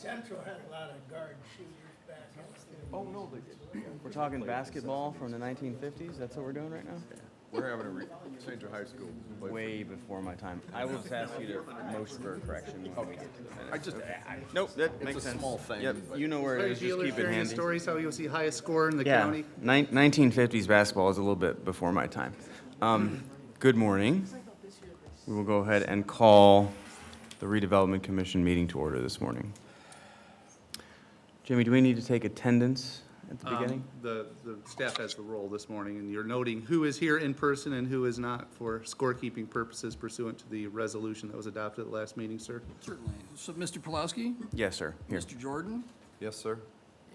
Central had a lot of guard shooters back in the Oh, no, they did. We're talking basketball from the 1950s? That's what we're doing right now? We're having a St. Joe High School. Way before my time. I will just ask you to motion for a correction when we get to the minutes. I just, Nope, that makes it's a sense. small thing. Yep, but- you know where it is, just keep it Sharing the handy. stories, how he was the highest scorer in the Yeah, county. 1950s basketball is a little bit before my time. Good morning. We will go ahead and call the Redevelopment Commission meeting to order this morning. Jimmy, do we need to take attendance at the beginning? The staff has the roll this morning, and you're noting who is here in person and who is not for scorekeeping purposes pursuant to the resolution that was adopted at the last meeting, sir. Certainly. So, Mr. Pulowski, Yes, sir. Here. Mr. Jordan, Yes, sir.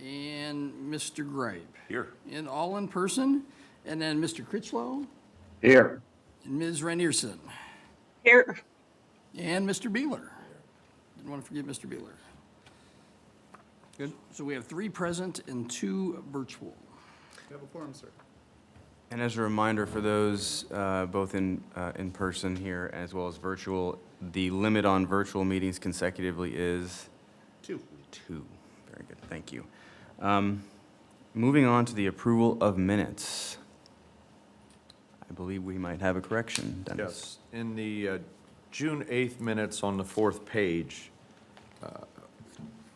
and Mr. Gripe. Here. And all in person. And then Mr. Critchlow Here. and Ms. Ranierson Here. and Mr. Beeler. Didn't want to forget Mr. Beeler. Good. So we have 3 present and 2 virtual. You have a forum, sir. And as a reminder for those both in person here as well as virtual, the limit on virtual meetings consecutively is 2. 2. Very good, thank you. Moving on to the approval of minutes. I believe we might have a correction, Dennis. Yes. In the June 8th minutes on the 4th page,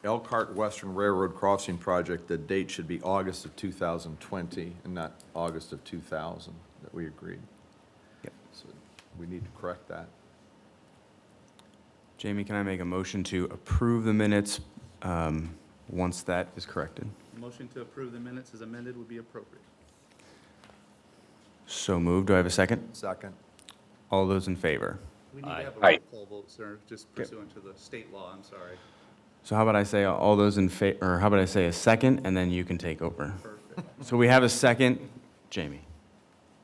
Elkhart Western Railroad Crossing Project, the date should be August of 2020 and not August of 2000 that we agreed. Yep. So we need to correct that. Jamie, can I make a motion to approve the minutes once that is corrected? Motion to approve the minutes as amended would be appropriate. So moved. Do I have a second? Second. All those in favor? We need to have a Aye. roll call vote, sir, just pursuant to the state law, I'm sorry. So how about I say all those in favor, or how about I say a second, and then you can take over? Perfect. So we have a second. Jamie?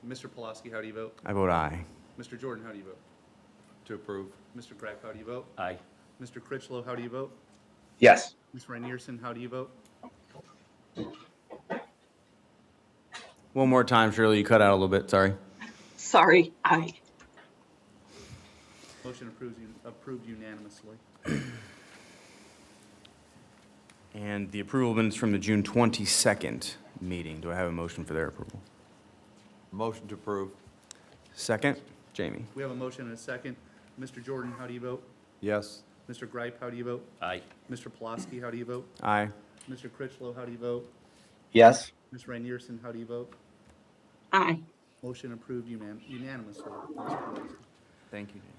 Mr. Pulaski, how do you vote? I vote aye. Mr. Jordan, how do you vote? To approve. Mr. Graff, how do you vote? Aye. Mr. Critchlow, how do you vote? Yes. Ms. Ranierson, how do you vote? One more time, Shirley, you cut out a little bit, sorry. Sorry, aye. Motion approved unanimously. And the approval minutes from the June 22nd meeting. Do I have a motion for their approval? Motion to approve. Second, Jamie? We have a motion and a second. Mr. Jordan, how do you vote? Yes. Mr. Gripe, how do you vote? Aye. Mr. Pulaski, how do you vote? Aye. Mr. Critchlow, how do you vote? Yes. Ms. Ranierson, how do you vote? Aye. Motion approved unanimously. Thank you, Jamie.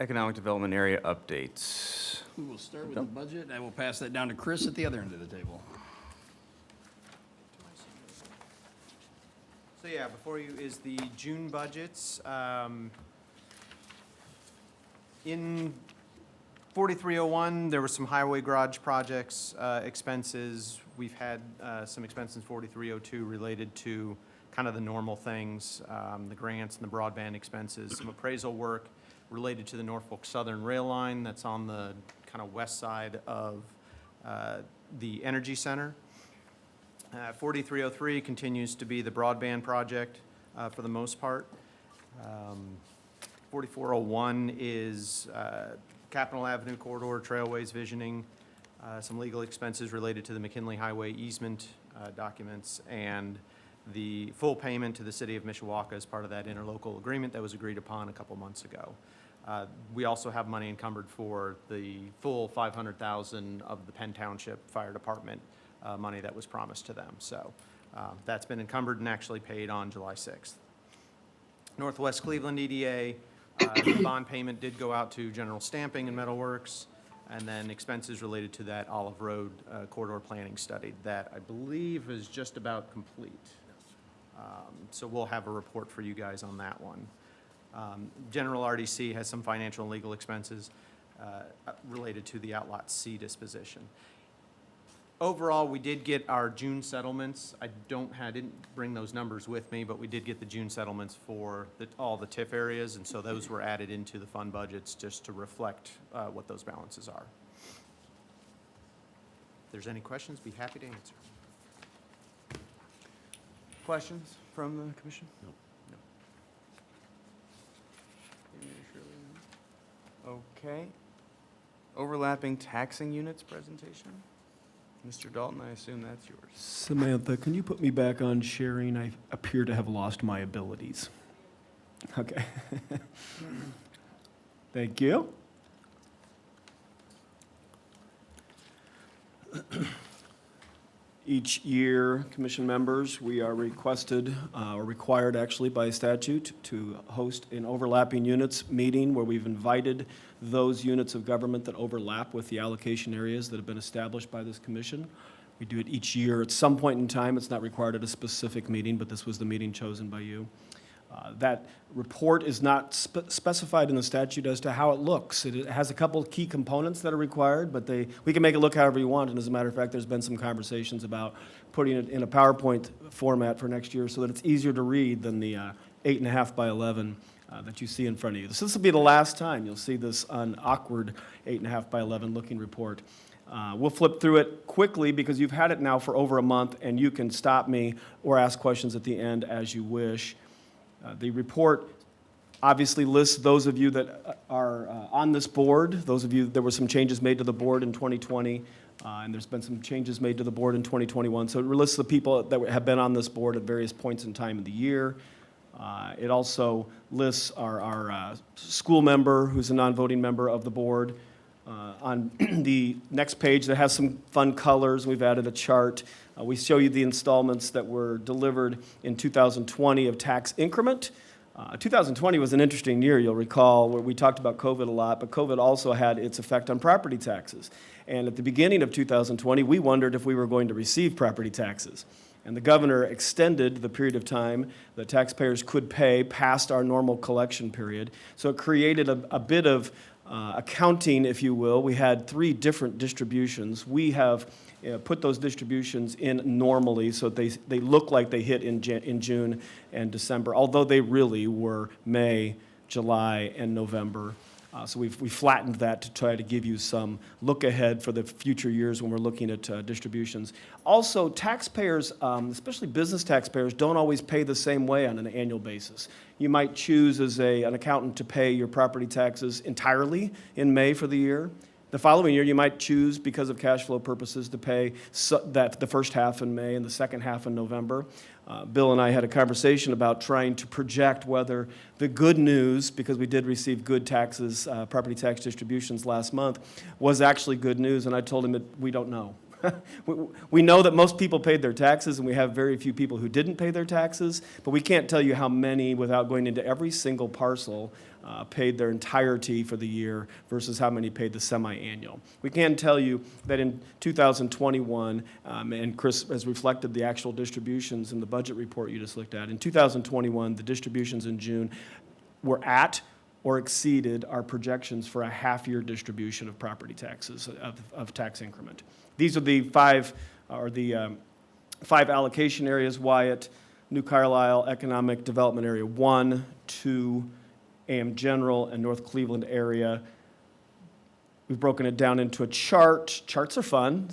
Economic Development Area updates. We will start with the budget, and I will pass that down to Chris at the other end of the table. So yeah, before you is the June budgets. In 4301, there were some highway garage projects expenses. We've had some expenses in 4302 related to kind of the normal things, the grants and the broadband expenses, some appraisal work related to the Norfolk Southern Rail Line that's on the kind of west side of the Energy Center. 4303 continues to be the broadband project for the most part. 4401 is Capitol Avenue corridor, trailways visioning, some legal expenses related to the McKinley Highway easement documents, and the full payment to the city of Mishawaka as part of that interlocal agreement that was agreed upon a couple months ago. We also have money encumbered for the full $500,000 of the Penn Township Fire Department money that was promised to them. So that's been encumbered and actually paid on July 6th. Northwest Cleveland EDA, the bond payment did go out to General Stamping and Metalworks, and then expenses related to that Olive Road corridor planning study that I believe is just about complete. So we'll have a report for you guys on that one. General RDC has some financial and legal expenses related to the Outlot C disposition. Overall, we did get our June settlements. I didn't bring those numbers with me, but we did get the June settlements for all the TIF areas, and so those were added into the fund budgets just to reflect what those balances are. If there's any questions, be happy to answer. Questions from the commission? No. Okay. overlapping taxing units presentation. Mr. Dalton, I assume that's yours. Samantha, can you put me back on sharing? I appear to have lost my abilities. Okay. Thank you. Each year, commission members, we are requested, or required actually by statute, to host an overlapping units meeting where we've invited those units of government that overlap with the allocation areas that have been established by this commission. We do it each year at some point in time. It's not required at a specific meeting, but this was the meeting chosen by you. That report is not specified in the statute as to how it looks. It has a couple of key components that are required, but we can make it look however you want. And as a matter of fact, there's been some conversations about putting it in a PowerPoint format for next year so that it's easier to read than the 8.5 by 11 that you see in front of you. So this will be the last time you'll see this awkward 8.5 by 11 looking report. We'll flip through it quickly because you've had it now for over a month, and you can stop me or ask questions at the end as you wish. The report obviously lists those of you that are on this board. Those of you, there were some changes made to the board in 2020, and there's been some changes made to the board in 2021. So it lists the people that have been on this board at various points in time of the year. It also lists our school member who's a non-voting member of the board. On the next page that has some fun colors, we've added a chart. We show you the installments that were delivered in 2020 of tax increment. 2020 was an interesting year, you'll recall, where we talked about COVID a lot, but COVID also had its effect on property taxes. And at the beginning of 2020, we wondered if we were going to receive property taxes. And the governor extended the period of time that taxpayers could pay past our normal collection period. So it created a bit of accounting, if you will. We had 3 different distributions. We have put those distributions in normally so they look like they hit in June and December, although they really were May, July, and November. So we flattened that to try to give you some look ahead for the future years when we're looking at distributions. Also, taxpayers, especially business taxpayers, don't always pay the same way on an annual basis. You might choose as an accountant to pay your property taxes entirely in May for the year. The following year, you might choose, because of cash flow purposes, to pay the first half in May and the second half in November. Bill and I had a conversation about trying to project whether the good news, because we did receive good taxes, property tax distributions last month, was actually good news, and I told him that we don't know. We know that most people paid their taxes, and we have very few people who didn't pay their taxes, but we can't tell you how many, without going into every single parcel, paid their entirety for the year versus how many paid the semi-annual. We can tell you that in 2021, and Chris has reflected the actual distributions in the budget report you just looked at, in 2021, the distributions in June were at or exceeded our projections for a half-year distribution of property taxes, of tax increment. These are the 5 allocation areas: Wyatt, New Carlisle, Economic Development Area 1, 2, AM General, and North Cleveland area. We've broken it down into a chart. Charts are fun.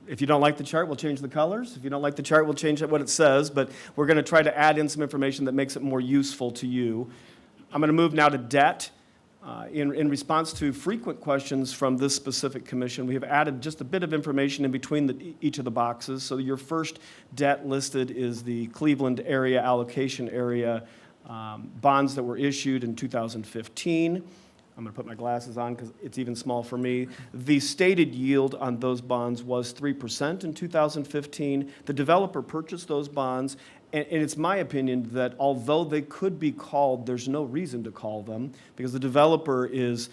If you don't like the chart, we'll change the colors. If you don't like the chart, we'll change what it says, but we're going to try to add in some information that makes it more useful to you. I'm going to move now to debt. In response to frequent questions from this specific commission, we have added just a bit of information in between each of the boxes. So your first debt listed is the Cleveland area allocation area bonds that were issued in 2015. I'm going to put my glasses on because it's even small for me. The stated yield on those bonds was 3% in 2015. The developer purchased those bonds, and it's my opinion that although they could be called, there's no reason to call them because the developer is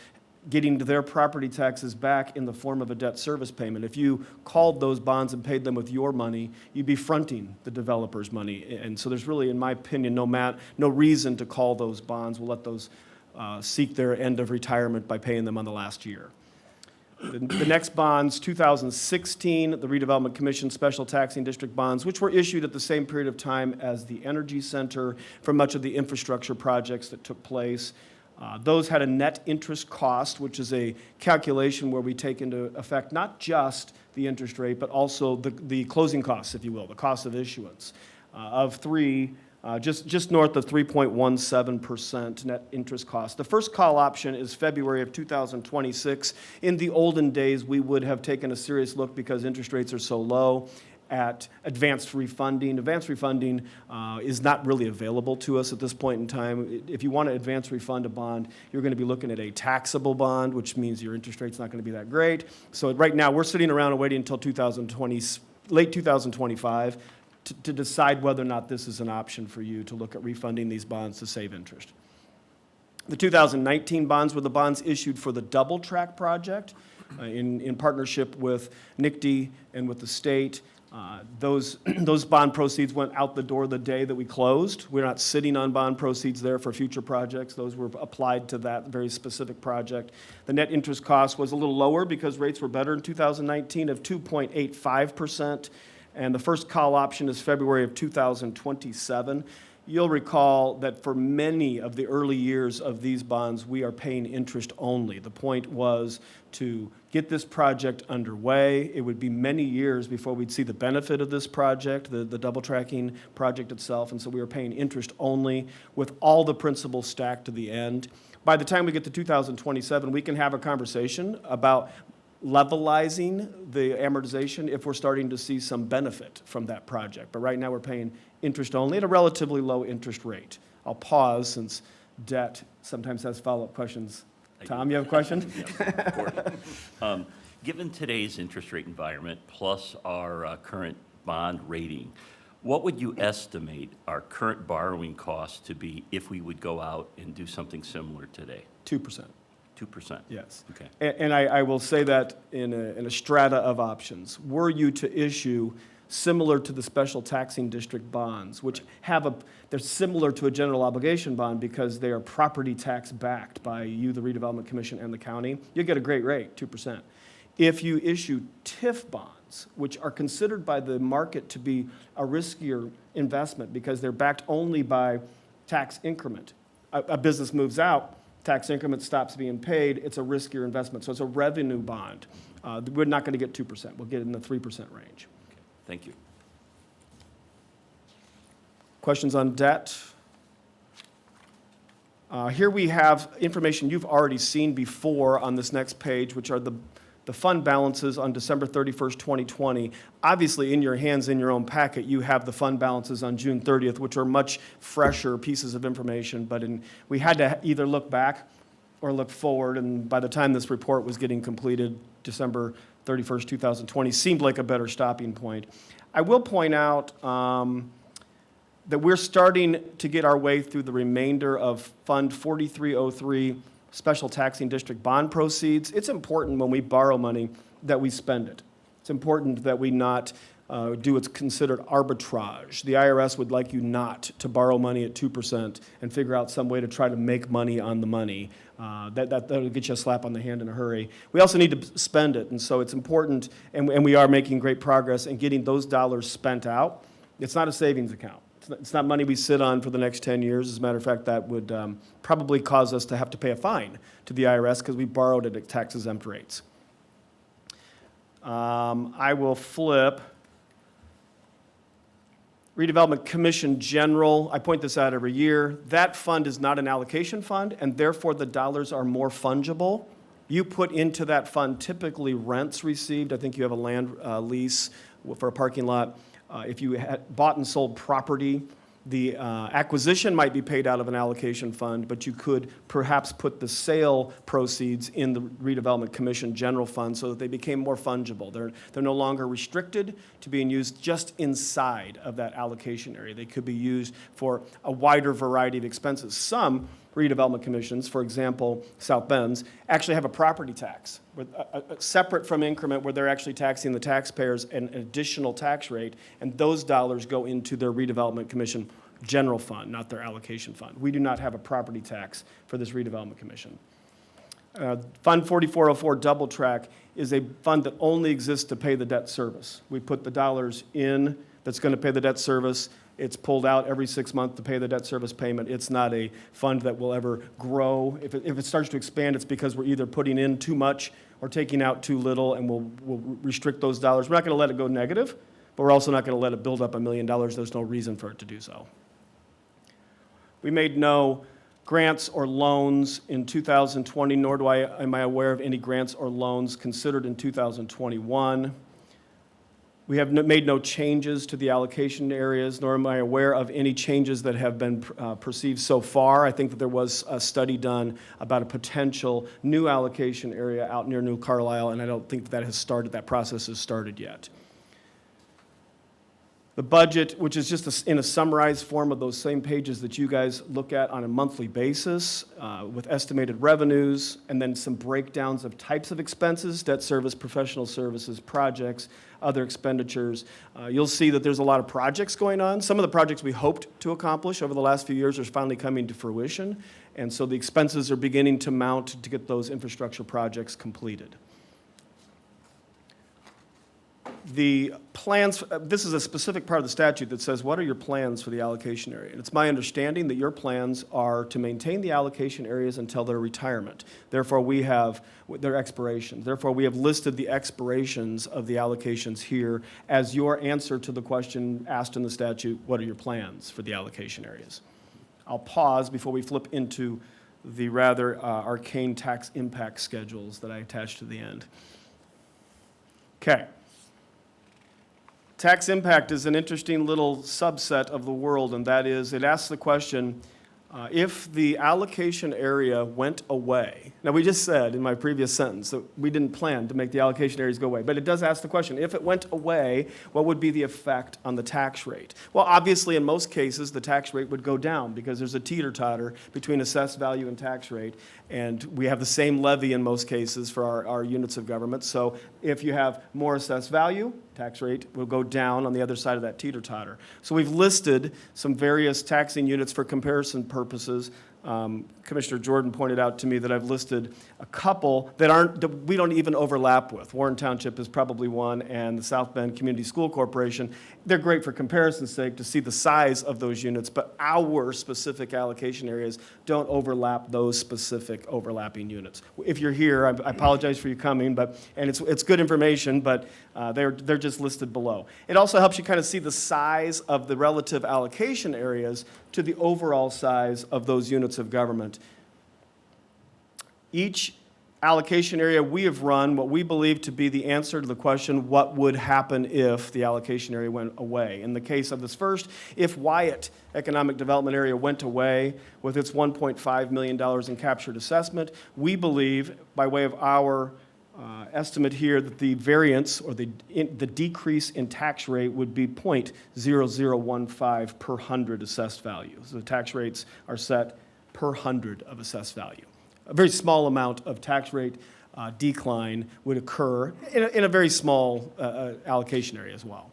getting their property taxes back in the form of a debt service payment. If you called those bonds and paid them with your money, you'd be fronting the developer's money. And so there's really, in my opinion, no reason to call those bonds. We'll let those seek their end of retirement by paying them on the last year. The next bonds, 2016, the Redevelopment Commission Special Taxing District bonds, which were issued at the same period of time as the Energy Center for much of the infrastructure projects that took place. Those had a net interest cost, which is a calculation where we take into effect not just the interest rate, but also the closing costs, if you will, the cost of issuance, of 3 just north of 3.17% net interest cost. The first call option is February of 2026. In the olden days, we would have taken a serious look because interest rates are so low at advanced refunding. Advanced refunding is not really available to us at this point in time. If you want to advance refund a bond, you're going to be looking at a taxable bond, which means your interest rate's not going to be that great. So right now, we're sitting around and waiting until late 2025 to decide whether or not this is an option for you to look at refunding these bonds to save interest. The 2019 bonds were the bonds issued for the double track project in partnership with NICD and with the state. Those bond proceeds went out the door the day that we closed. We're not sitting on bond proceeds there for future projects. Those were applied to that very specific project. The net interest cost was a little lower because rates were better in 2019 of 2.85%. And the first call option is February of 2027. You'll recall that for many of the early years of these bonds, we are paying interest only. The point was to get this project underway. It would be many years before we'd see the benefit of this project, the double tracking project itself, and so we were paying interest only with all the principal stacked to the end. By the time we get to 2027, we can have a conversation about levelizing the amortization if we're starting to see some benefit from that project. But right now, we're paying interest only at a relatively low interest rate. I'll pause since debt sometimes has follow-up questions. Tom, you have a question? Yes, given today's interest rate environment plus our current bond rating, what would you estimate our current borrowing cost to be if we would go out and do something similar today? 2%. 2%? Yes. Okay. And I will say that in a strata of options. Were you to issue similar to the special taxing district bonds, which they're similar to a general obligation bond because they are property tax backed by you, the Redevelopment Commission, and the county, you get a great rate, 2%. If you issue TIF bonds, which are considered by the market to be a riskier investment because they're backed only by tax increment, a business moves out, tax increment stops being paid, it's a riskier investment. So it's a revenue bond. We're not going to get 2%. We'll get in the 3% range. Okay. Thank you. Questions on debt? Here we have information you've already seen before on this next page, which are the fund balances on December 31st, 2020. Obviously, in your hands, in your own packet, you have the fund balances on June 30th, which are much fresher pieces of information, but we had to either look back or look forward, and by the time this report was getting completed, December 31st, 2020 seemed like a better stopping point. I will point out that we're starting to get our way through the remainder of Fund 4303, Special Taxing District bond proceeds. It's important when we borrow money that we spend it. It's important that we not do what's considered arbitrage. The IRS would like you not to borrow money at 2% and figure out some way to try to make money on the money. That'll get you a slap on the hand in a hurry. We also need to spend it, and so it's important, and we are making great progress in getting those dollars spent out. It's not a savings account. It's not money we sit on for the next 10 years. As a matter of fact, that would probably cause us to have to pay a fine to the IRS because we borrowed it at tax-exempt rates. I will flip. Redevelopment Commission General, I point this out every year. That fund is not an allocation fund, and therefore the dollars are more fungible. You put into that fund typically rents received. I think you have a land lease for a parking lot. If you had bought and sold property, the acquisition might be paid out of an allocation fund, but you could perhaps put the sale proceeds in the Redevelopment Commission General Fund so that they became more fungible. They're no longer restricted to being used just inside of that allocation area. They could be used for a wider variety of expenses. Some redevelopment commissions, for example, South Bend's, actually have a property tax, separate from increment, where they're actually taxing the taxpayers an additional tax rate, and those dollars go into their redevelopment commission general fund, not their allocation fund. We do not have a property tax for this redevelopment commission. Fund 4404 Double Track is a fund that only exists to pay the debt service. We put the dollars in that's going to pay the debt service. It's pulled out every 6 months to pay the debt service payment. It's not a fund that will ever grow. If it starts to expand, it's because we're either putting in too much or taking out too little, and we'll restrict those dollars. We're not going to let it go negative, but we're also not going to let it build up $1 million. There's no reason for it to do so. We made no grants or loans in 2020, nor am I aware of any grants or loans considered in 2021. We have made no changes to the allocation areas, nor am I aware of any changes that have been perceived so far. I think that there was a study done about a potential new allocation area out near New Carlisle, and I don't think that process has started yet. The budget, which is just in a summarized form of those same pages that you guys look at on a monthly basis, with estimated revenues, and then some breakdowns of types of expenses, debt service, professional services, projects, other expenditures. You'll see that there's a lot of projects going on. Some of the projects we hoped to accomplish over the last few years are finally coming to fruition, and so the expenses are beginning to mount to get those infrastructure projects completed. The plans, this is a specific part of the statute that says, what are your plans for the allocation area? And it's my understanding that your plans are to maintain the allocation areas until their retirement. Therefore, we have their expirations. Therefore, we have listed the expirations of the allocations here as your answer to the question asked in the statute, what are your plans for the allocation areas? I'll pause before we flip into the rather arcane tax impact schedules that I attached to the end. Okay. Tax impact is an interesting little subset of the world, and that is, it asks the question, if the allocation area went away. Now, we just said in my previous sentence that we didn't plan to make the allocation areas go away, but it does ask the question, if it went away, what would be the effect on the tax rate? Well, obviously, in most cases, the tax rate would go down because there's a teeter-totter between assessed value and tax rate, and we have the same levy in most cases for our units of government. So if you have more assessed value, tax rate will go down on the other side of that teeter-totter. So we've listed some various taxing units for comparison purposes. Commissioner Jordan pointed out to me that I've listed a couple that we don't even overlap with. Warren Township is probably one, and the South Bend Community School Corporation. They're great for comparison's sake to see the size of those units, but our specific allocation areas don't overlap those specific overlapping units. If you're here, I apologize for you coming, and it's good information, but they're just listed below. It also helps you kind of see the size of the relative allocation areas to the overall size of those units of government. Each allocation area we have run what we believe to be the answer to the question, what would happen if the allocation area went away? In the case of this first, if Wyatt Economic Development Area went away with its $1.5 million in captured assessment, we believe, by way of our estimate here, that the variance or the decrease in tax rate would be 0.0015 per 100 assessed value. So the tax rates are set per 100 of assessed value. A very small amount of tax rate decline would occur in a very small allocation area as well.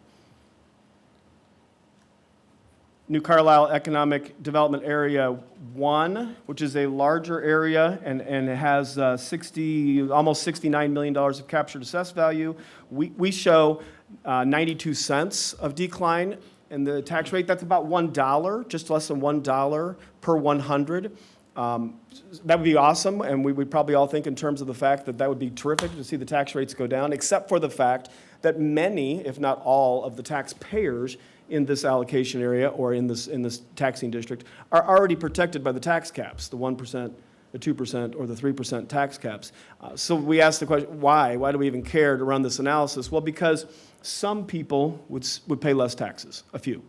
New Carlisle Economic Development Area 1, which is a larger area and it has almost $69 million of captured assessed value. We show 92 cents of decline in the tax rate. That's about $1, just less than $1 per 100. That would be awesome, and we would probably all think in terms of the fact that would be terrific to see the tax rates go down, except for the fact that many, if not all, of the taxpayers in this allocation area or in this taxing district are already protected by the tax caps, the 1%, the 2%, or the 3% tax caps. So we asked the question, why? Why do we even care to run this analysis? Well, because some people would pay less taxes, a few.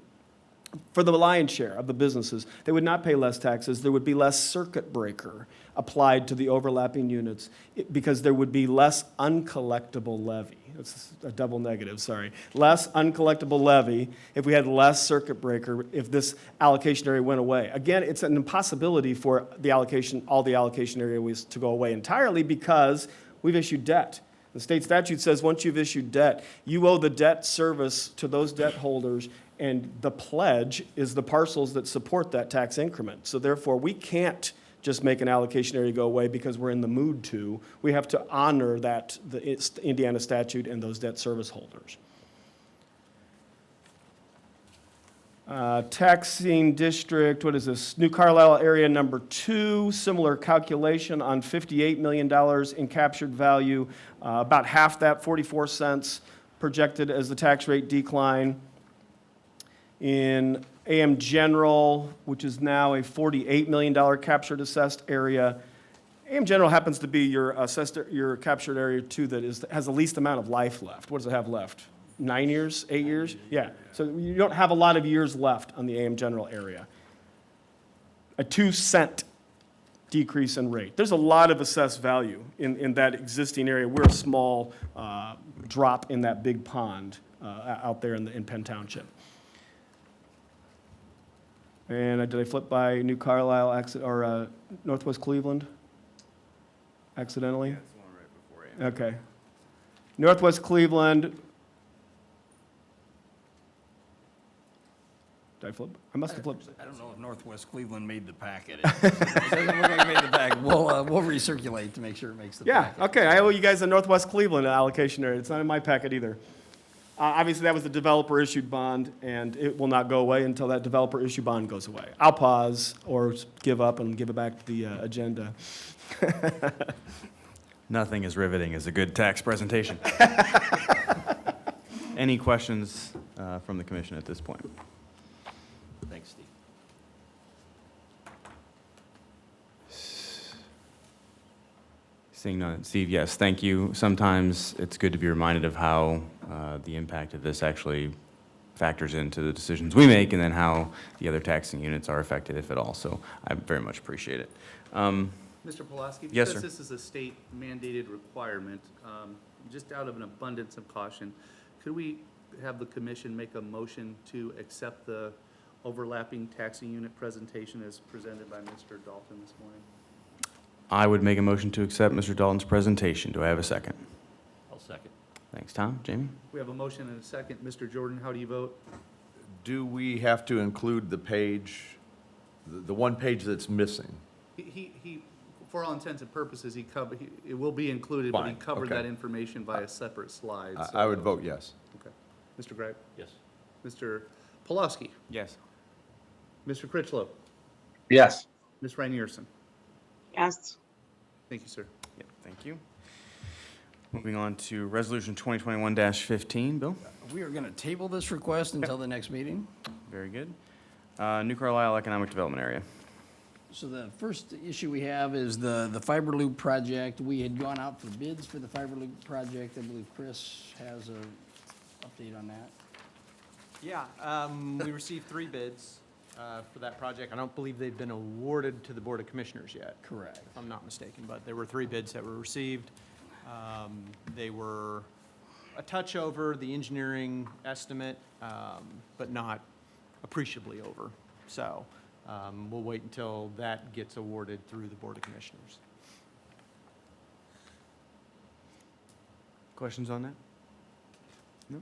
For the lion's share of the businesses, they would not pay less taxes. There would be less circuit breaker applied to the overlapping units because there would be less uncollectible levy. That's a double negative, sorry. Less uncollectible levy if we had less circuit breaker if this allocation area went away. Again, it's an impossibility for all the allocation areas to go away entirely because we've issued debt. The state statute says once you've issued debt, you owe the debt service to those debt holders, and the pledge is the parcels that support that tax increment. So therefore, we can't just make an allocation area go away because we're in the mood to. We have to honor the Indiana statute and those debt service holders. Taxing district, what is this? New Carlisle area number 2, similar calculation on $58 million in captured value. About half that, 44 cents, projected as the tax rate decline. In AM General, which is now a $48 million captured assessed area. AM General happens to be your captured area too that has the least amount of life left. What does it have left? 9 years, 8 years? Yeah, so you don't have a lot of years left on the AM General area. A 2-cent decrease in rate. There's a lot of assessed value in that existing area. We're a small drop in that big pond out there in Penn Township. And did I flip by New Carlisle or Northwest Cleveland accidentally? That's the one right before you. Okay. Northwest Cleveland. Did I flip? I must have flipped. I don't know if Northwest Cleveland made the packet. It doesn't look like it made the packet. We'll recirculate to make sure it makes the Yeah, packet. okay, I owe you guys a Northwest Cleveland allocation area. It's not in my packet either. Obviously, that was the developer-issued bond, and it will not go away until that developer-issued bond goes away. I'll pause or give up and give it back to the agenda. Nothing as riveting as a good tax presentation. Any questions from the commission at this point? Thanks, Steve. Seeing none. Steve, yes, thank you. Sometimes it's good to be reminded of how the impact of this actually factors into the decisions we make and then how the other taxing units are affected, if at all. So I very much appreciate it. Mr. Pulaski? Yes, sir. Because this is a state mandated requirement, just out of an abundance of caution, could we have the commission make a motion to accept the overlapping taxing unit presentation as presented by Mr. Dalton this morning? I would make a motion to accept Mr. Dalton's presentation. Do I have a second? I'll second. Thanks, Tom. Jamie? We have a motion and a second. Mr. Jordan, how do you vote? Do we have to include the page, the one page that's missing? He, for all intents and purposes, it will be included, but he Fine, covered okay. that information via separate slides. I would vote yes. Okay. Mr. Greip? Yes. Mr. Pulaski? Yes. Mr. Critchlow? Yes. Ms. Reinierson? Yes. Thank you, sir. Yep, thank you. Moving on to Resolution 2021-15. Bill? We are going to table this request until the next meeting. Very good. New Carlisle Economic Development Area. So the first issue we have is the fiber loop project. We had gone out for bids for the fiber loop project. I believe Chris has a update on that. Yeah, we received 3 bids for that project. I don't believe they've been awarded to the Board of Commissioners yet. Correct. If I'm not mistaken, but there were 3 bids that were received. They were a touch over the engineering estimate, but not appreciably over. So we'll wait until that gets awarded through the Board of Commissioners. Questions on that? No?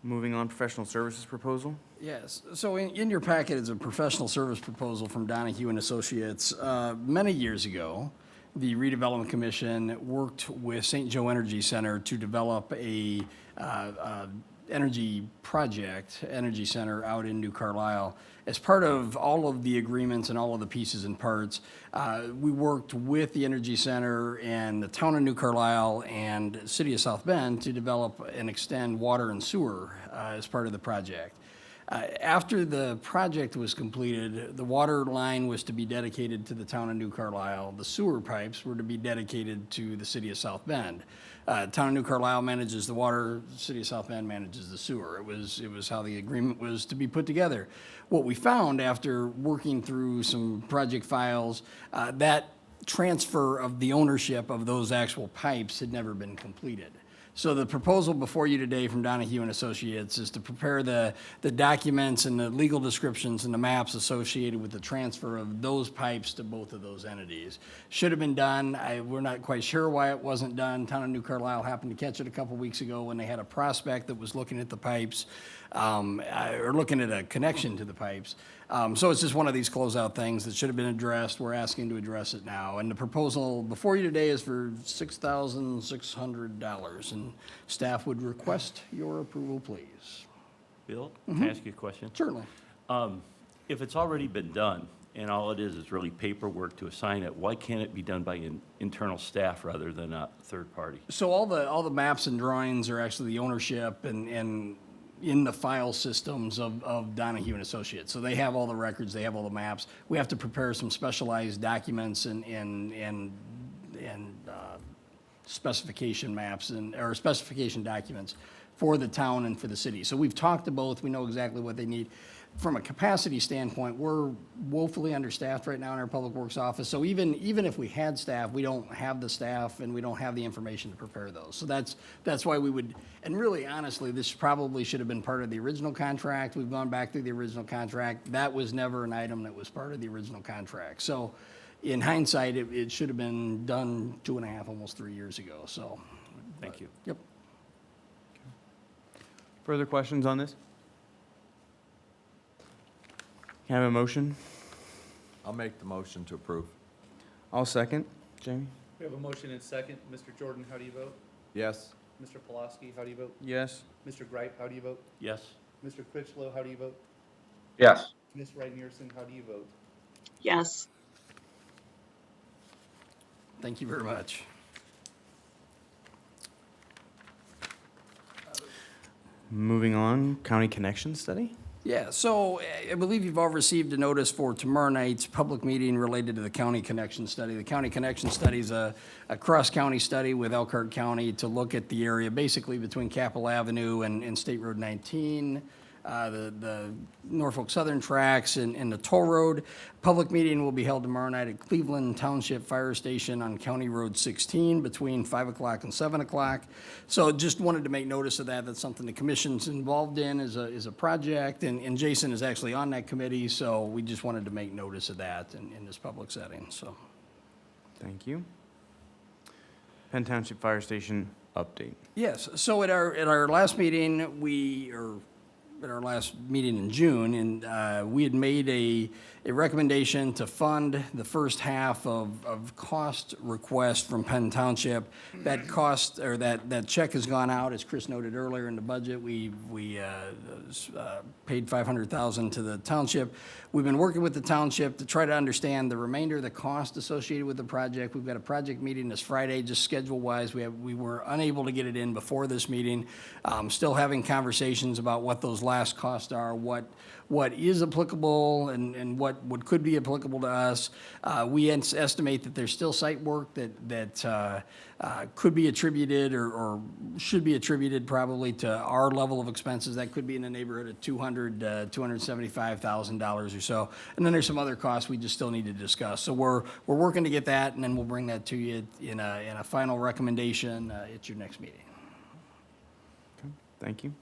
Moving on, professional services proposal. Yes, so in your packet is a professional service proposal from Donahue and Associates. Many years ago, the Redevelopment Commission worked with St. Joe Energy Center to develop a energy project, energy center out in New Carlisle. As part of all of the agreements and all of the pieces and parts, we worked with the energy center and the town of New Carlisle and city of South Bend to develop and extend water and sewer as part of the project. After the project was completed, the water line was to be dedicated to the town of New Carlisle. The sewer pipes were to be dedicated to the city of South Bend. Town of New Carlisle manages the water, city of South Bend manages the sewer. It was how the agreement was to be put together. What we found after working through some project files, that transfer of the ownership of those actual pipes had never been completed. So the proposal before you today from Donahue and Associates is to prepare the documents and the legal descriptions and the maps associated with the transfer of those pipes to both of those entities. Should have been done. We're not quite sure why it wasn't done. Town of New Carlisle happened to catch it a couple weeks ago when they had a prospect that was looking at the pipes, or looking at a connection to the pipes. So it's just one of these closeout things that should have been addressed. We're asking to address it now. And the proposal before you today is for $6,600, and staff would request your approval, please. Bill, can I ask you a question? Certainly. If it's already been done, and all it is really paperwork to assign it, why can't it be done by internal staff rather than a third party? So all the maps and drawings are actually the ownership and in the file systems of Donahue and Associates. So they have all the records, they have all the maps. We have to prepare some specialized documents and specification maps or specification documents for the town and for the city. So we've talked to both, we know exactly what they need. From a capacity standpoint, we're woefully understaffed right now in our Public Works office. So even if we had staff, we don't have the staff and we don't have the information to prepare those. So that's why we would, and really honestly, this probably should have been part of the original contract. We've gone back through the original contract. That was never an item that was part of the original contract. So in hindsight, it should have been done 2.5, almost 3 years ago, so. Thank you. Yep. Further questions on this? Can I have a motion? I'll make the motion to approve. I'll second. Jamie? We have a motion and second. Mr. Jordan, how do you vote? Yes? Mr. Pulaski, how do you vote? Yes. Mr. Gripe, how do you vote? Yes. Mr. Critchlow, how do you vote? Yes. Ms. Wright-Nierson, how do you vote? Yes. Thank you very much. Moving on, County Connection Study? Yeah, so I believe you've all received a notice for tomorrow night's public meeting related to the County Connection Study. The County Connection Study is a cross-county study with Elkhart County to look at the area basically between Capitol Avenue and State Road 19, the Norfolk Southern tracks and the toll road. Public meeting will be held tomorrow night at Cleveland Township Fire Station on County Road 16 between 5 o'clock and 7 o'clock. So just wanted to make notice of that. That's something the commission's involved in is a project, and Jason is actually on that committee, so we just wanted to make notice of that in this public setting, so. Thank you. Penn Township Fire Station update. Yes, so at our last meeting, at our last meeting in June, and we had made a recommendation to fund the first half of cost request from Penn Township. That cost, or that check has gone out, as Chris noted earlier in the budget. We paid $500,000 to the township. We've been working with the township to try to understand the remainder of the cost associated with the project. We've got a project meeting this Friday, just schedule-wise. We were unable to get it in before this meeting. Still having conversations about what those last costs are, what is applicable and what could be applicable to us. We estimate that there's still site work that could be attributed or should be attributed probably to our level of expenses. That could be in the neighborhood of $275,000 or so. And then there's some other costs we just still need to discuss. So we're working to get that, and then we'll bring that to you in a final recommendation at your next meeting. Thank you.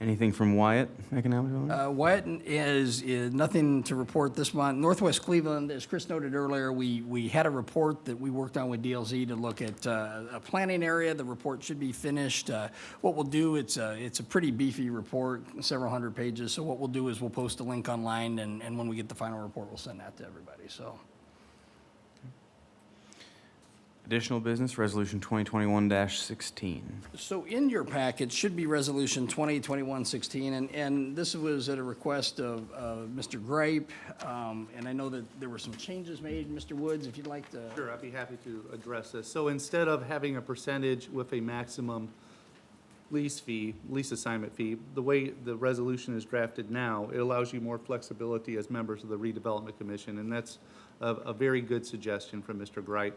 Anything from Wyatt Economic Development? Wyatt is nothing to report this month. Northwest Cleveland, as Chris noted earlier, we had a report that we worked on with DLZ to look at a planning area. The report should be finished. What we'll do, it's a pretty beefy report, several hundred pages. So what we'll do is we'll post a link online, and when we get the final report, we'll send that to everybody. So. Additional business, Resolution 2021-16. So in your packet should be Resolution 2021-16, and this was at a request of Mr. Gripe, and I know that there were some changes made. Mr. Woods, if you'd like to. Sure, I'd be happy to address this. So instead of having a percentage with a maximum lease assignment fee, the way the resolution is drafted now, it allows you more flexibility as members of the Redevelopment Commission, and that's a very good suggestion from Mr. Gripe.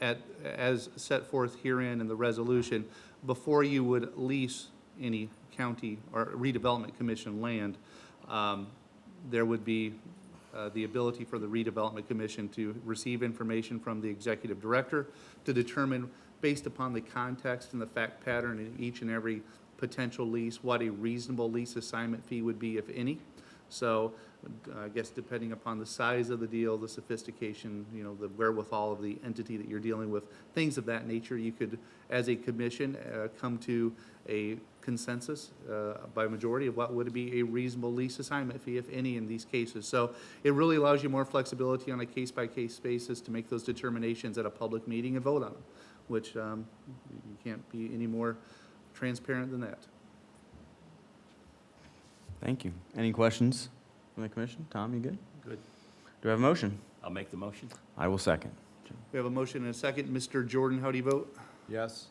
As set forth herein in the resolution, before you would lease any county or redevelopment commission land, there would be the ability for the redevelopment commission to receive information from the executive director to determine, based upon the context and the fact pattern in each and every potential lease, what a reasonable lease assignment fee would be, if any. So I guess depending upon the size of the deal, the sophistication, the wherewithal of the entity that you're dealing with, things of that nature, you could, as a commission, come to a consensus by majority of what would be a reasonable lease assignment fee, if any, in these cases. So it really allows you more flexibility on a case-by-case basis to make those determinations at a public meeting and vote on them, which you can't be any more transparent than that. Thank you. Any questions from the commission? Tom, you good? Good. Do I have a motion? I'll make the motion. I will second. We have a motion and a second. Mr. Jordan, how do you vote? Yes?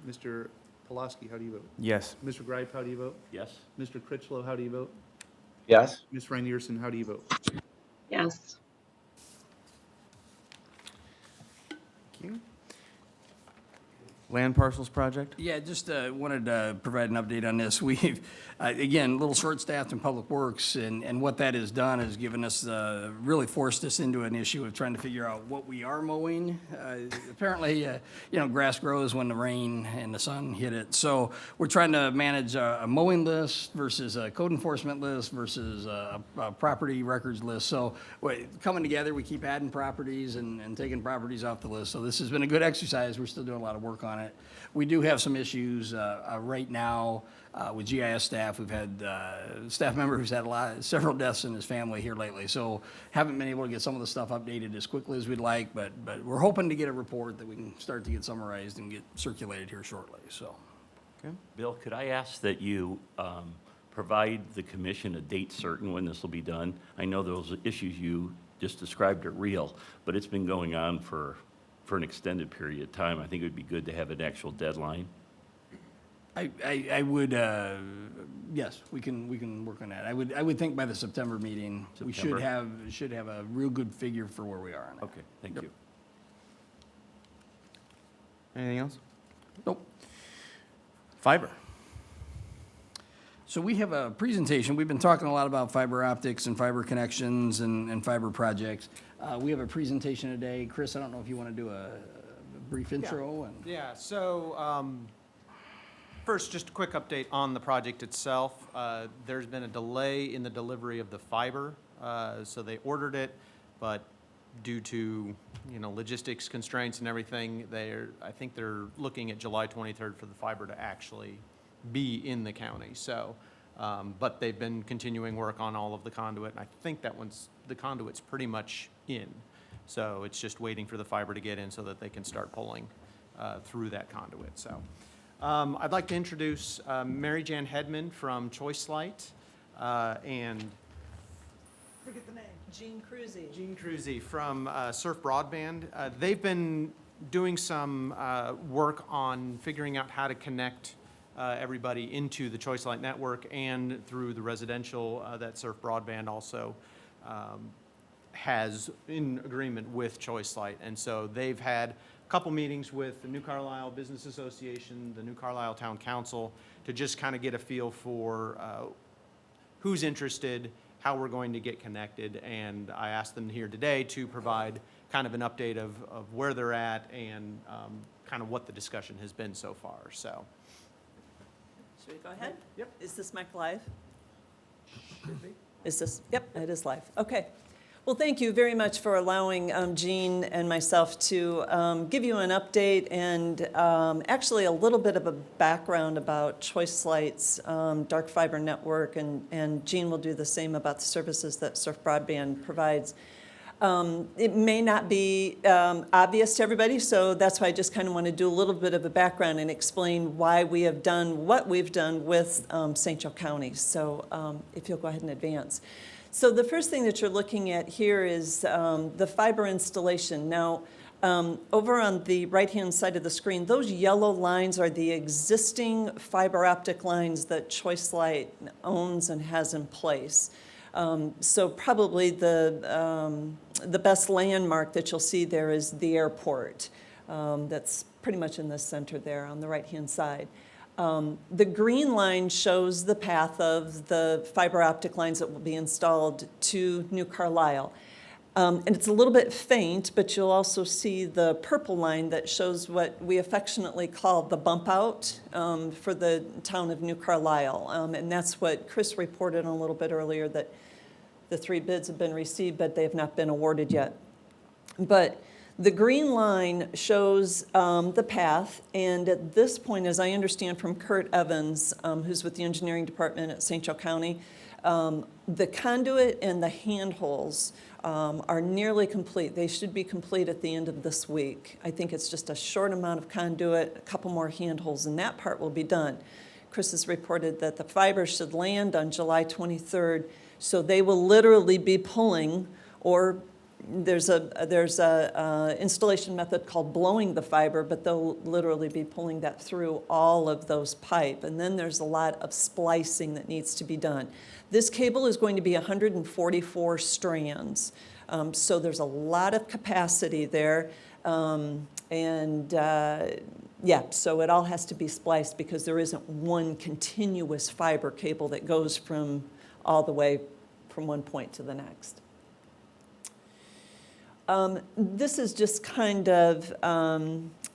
Mr. Pulaski, how do you vote? Yes. Mr. Greip, how do you vote? Yes? Mr. Critchlow, how do you vote? Yes. Ms. Reinerson, how do you vote? Yes. Thank you. Land parcels project? Yeah, just wanted to provide an update on this. We've, again, a little short-staffed in Public Works, and what that has done is given us, really forced us into an issue of trying to figure out what we are mowing. Apparently, grass grows when the rain and the sun hit it. So we're trying to manage a mowing list versus a code enforcement list versus a property records list. So coming together, we keep adding properties and taking properties off the list. So this has been a good exercise. We're still doing a lot of work on it. We do have some issues right now with GIS staff. We've had a staff member who's had several deaths in his family here lately, so haven't been able to get some of the stuff updated as quickly as we'd like, but we're hoping to get a report that we can start to get summarized and get circulated here shortly, so. Okay. Bill, could I ask that you provide the commission a date certain when this will be done? I know those issues you just described are real, but it's been going on for an extended period of time. I think it would be good to have an actual deadline. I would, yes, we can work on that. I would think by the September meeting, we should have a real good figure for where we are on that. Okay, thank Yep. you. Anything else? Nope. Fiber. So we have a presentation. We've been talking a lot about fiber optics and fiber connections and fiber projects. We have a presentation today. Chris, I don't know if you want to do a brief intro and. Yeah, so first, just a quick update on the project itself. There's been a delay in the delivery of the fiber. So they ordered it, but due to, logistics constraints and everything, I think they're looking at July 23rd for the fiber to actually be in the county. So, but they've been continuing work on all of the conduit, and I think the conduit's pretty much in. So it's just waiting for the fiber to get in so that they can start pulling through that conduit. So I'd like to introduce Mary Jan Hedman from Choice Light and Forget the name. Jean Cruzy. Jean Cruzy from Surf Broadband. They've been doing some work on figuring out how to connect everybody into the Choice Light network and through the residential that Surf Broadband also has in agreement with Choice Light. And so they've had a couple meetings with the New Carlisle Business Association, the New Carlisle Town Council, to just kind of get a feel for who's interested, how we're going to get connected. And I asked them here today to provide kind of an update of where they're at and kind of what the discussion has been so far, so. Should we go ahead? Yep. Is this mic live? Is this, yep, it is live. Okay. Well, thank you very much for allowing Jean and myself to give you an update and actually a little bit of a background about Choice Light's dark fiber network, and Jean will do the same about the services that Surf Broadband provides. It may not be obvious to everybody, so that's why I just kind of want to do a little bit of a background and explain why we have done what we've done with St. Joe County. So if you'll go ahead and advance. So the first thing that you're looking at here is the fiber installation. Now, over on the right-hand side of the screen, those yellow lines are the existing fiber optic lines that Choice Light owns and has in place. So probably the best landmark that you'll see there is the airport. That's pretty much in the center there on the right-hand side. The green line shows the path of the fiber optic lines that will be installed to New Carlisle. And it's a little bit faint, but you'll also see the purple line that shows what we affectionately call the bump out for the town of New Carlisle. And that's what Chris reported on a little bit earlier, that the 3 bids have been received, but they have not been awarded yet. But the green line shows the path, and at this point, as I understand from Kurt Evans, who's with the engineering department at St. Joe County, the conduit and the handholds are nearly complete. They should be complete at the end of this week. I think it's just a short amount of conduit, a couple more handholds, and that part will be done. Chris has reported that the fiber should land on July 23rd, so they will literally be pulling or there's a installation method called blowing the fiber, but they'll literally be pulling that through all of those pipe. And then there's a lot of splicing that needs to be done. This cable is going to be 144 strands. So there's a lot of capacity there. Yeah, so it all has to be spliced because there isn't one continuous fiber cable that goes from all the way from one point to the next. This is just kind of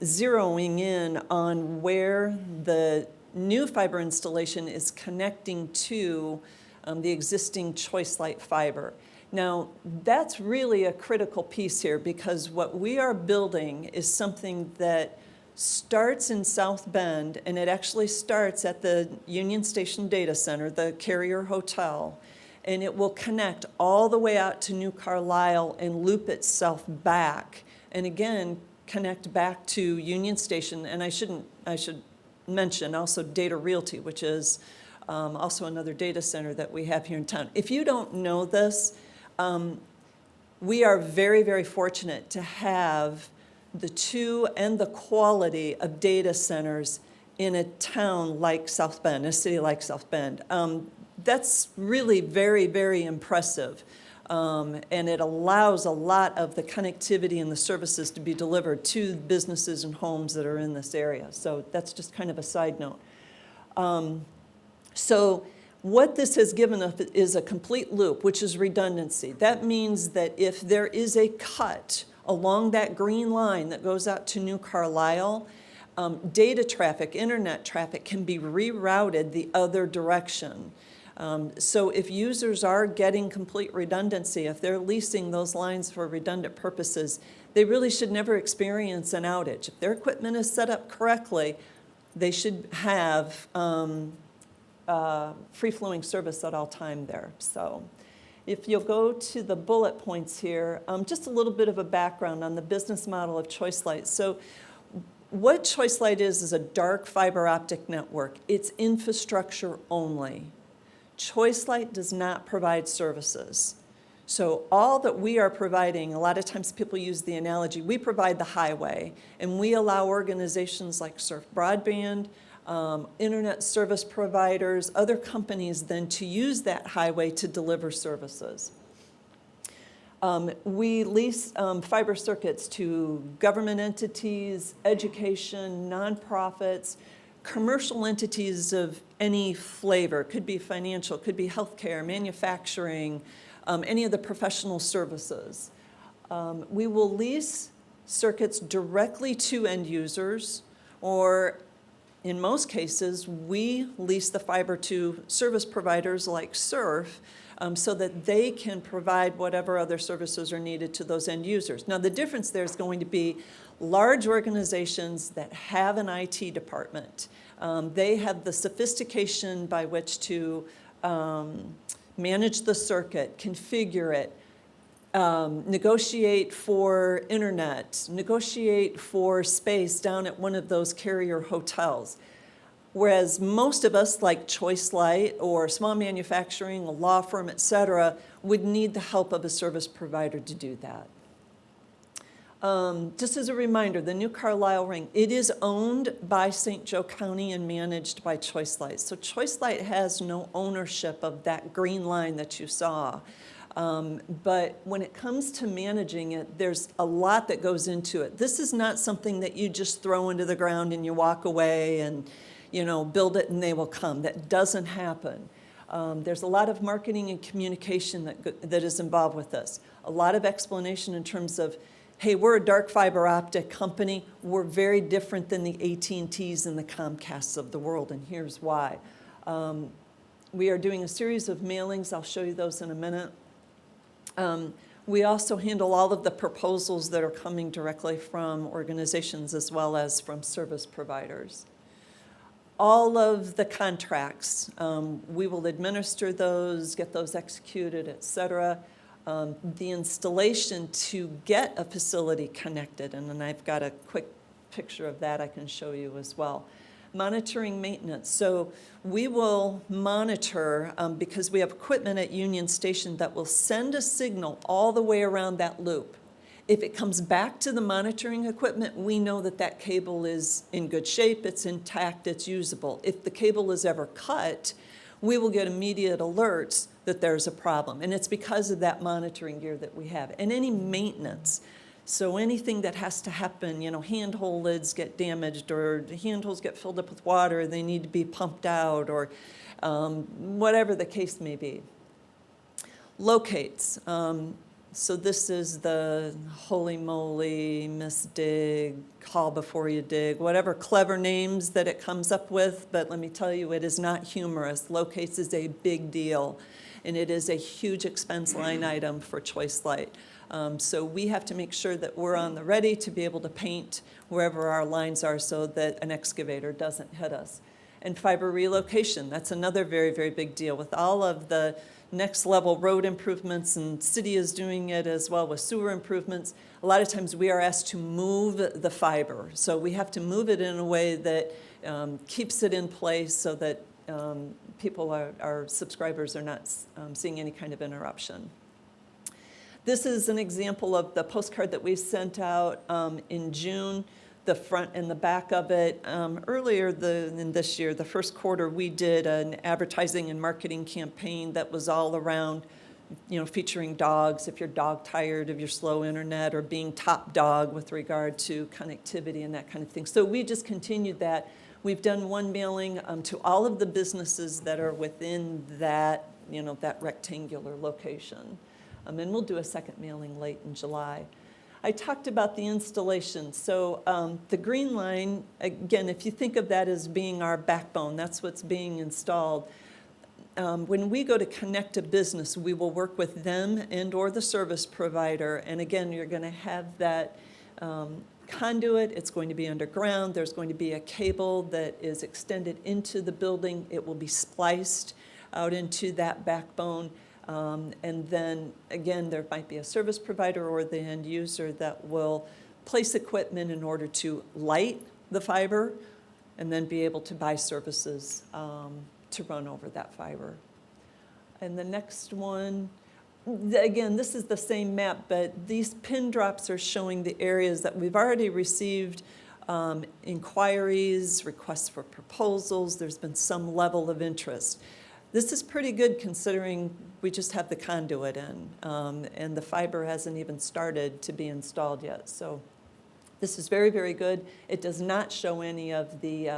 zeroing in on where the new fiber installation is connecting to the existing ChoiceLight fiber. Now, that's really a critical piece here because what we are building is something that starts in South Bend, and it actually starts at the Union Station Data Center, the Carrier Hotel, and it will connect all the way out to New Carlisle and loop itself back, and again, connect back to Union Station. And I should mention also Data Realty, which is also another data center that we have here in town. If you don't know this, we are very, very fortunate to have the two and the quality of data centers in a town like South Bend, a city like South Bend. That's really very, very impressive. And it allows a lot of the connectivity and the services to be delivered to businesses and homes that are in this area. So that's just kind of a side note. So what this has given us is a complete loop, which is redundancy. That means that if there is a cut along that green line that goes out to New Carlisle, data traffic, internet traffic can be rerouted the other direction. So if users are getting complete redundancy, if they're leasing those lines for redundant purposes, they really should never experience an outage. If their equipment is set up correctly, they should have free-flowing service at all time there. So if you'll go to the bullet points here, just a little bit of a background on the business model of ChoiceLight. So what ChoiceLight is a dark fiber optic network. It's infrastructure only. ChoiceLight does not provide services. So all that we are providing, a lot of times people use the analogy, we provide the highway, and we allow organizations like Surf Broadband, internet service providers, other companies then to use that highway to deliver services. We lease fiber circuits to government entities, education, nonprofits, commercial entities of any flavor. Could be financial, could be healthcare, manufacturing, any of the professional services. We will lease circuits directly to end users, or in most cases, we lease the fiber to service providers like Surf so that they can provide whatever other services are needed to those end users. Now, the difference there is going to be large organizations that have an IT department. They have the sophistication by which to manage the circuit, configure it, negotiate for internet, negotiate for space down at one of those carrier hotels. Whereas most of us, like ChoiceLight or small manufacturing, a law firm, et cetera, would need the help of a service provider to do that. Just as a reminder, the New Carlisle ring, it is owned by St. Joe County and managed by ChoiceLight. So ChoiceLight has no ownership of that green line that you saw. But when it comes to managing it, there's a lot that goes into it. This is not something that you just throw into the ground and you walk away and, build it and they will come. That doesn't happen. There's a lot of marketing and communication that is involved with this. A lot of explanation in terms of, hey, we're a dark fiber optic company. We're very different than the AT&Ts and the Comcasts of the world, and here's why. We are doing a series of mailings. I'll show you those in a minute. We also handle all of the proposals that are coming directly from organizations as well as from service providers. All of the contracts, we will administer those, get those executed, et cetera. The installation to get a facility connected, and then I've got a quick picture of that I can show you as well. Monitoring maintenance. So we will monitor, because we have equipment at Union Station that will send a signal all the way around that loop. If it comes back to the monitoring equipment, we know that that cable is in good shape, it's intact, it's usable. If the cable is ever cut, we will get immediate alerts that there's a problem. And it's because of that monitoring gear that we have. And any maintenance, so anything that has to happen, handhold lids get damaged, or the handholds get filled up with water, they need to be pumped out, or whatever the case may be. Locates. So this is the holy moly, misdig, call before you dig, whatever clever names that it comes up with, but let me tell you, it is not humorous. Locates is a big deal, and it is a huge expense line item for Choice Light. So we have to make sure that we're on the ready to be able to paint wherever our lines are so that an excavator doesn't hit us. And fiber relocation, that's another very, very big deal. With all of the next level road improvements, and city is doing it as well with sewer improvements, a lot of times we are asked to move the fiber. So we have to move it in a way that keeps it in place so that people, our subscribers, are not seeing any kind of interruption. This is an example of the postcard that we sent out in June, the front and the back of it. Earlier in this year, the first quarter, we did an advertising and marketing campaign that was all around, featuring dogs, if you're dog tired of your slow internet, or being top dog with regard to connectivity and that kind of thing. So we just continued that. We've done one mailing to all of the businesses that are within that, that rectangular location. And we'll do a second mailing late in July. I talked about the installation. So the green line, again, if you think of that as being our backbone, that's what's being installed. When we go to connect a business, we will work with them and or the service provider. And again, you're going to have that conduit. It's going to be underground. There's going to be a cable that is extended into the building. It will be spliced out into that backbone. And then, again, there might be a service provider or the end user that will place equipment in order to light the fiber and then be able to buy services to run over that fiber. And the next one, again, this is the same map, but these pin drops are showing the areas that we've already received inquiries, requests for proposals. There's been some level of interest. This is pretty good considering we just have the conduit in, and the fiber hasn't even started to be installed yet. So this is very, very good. It does not show any of the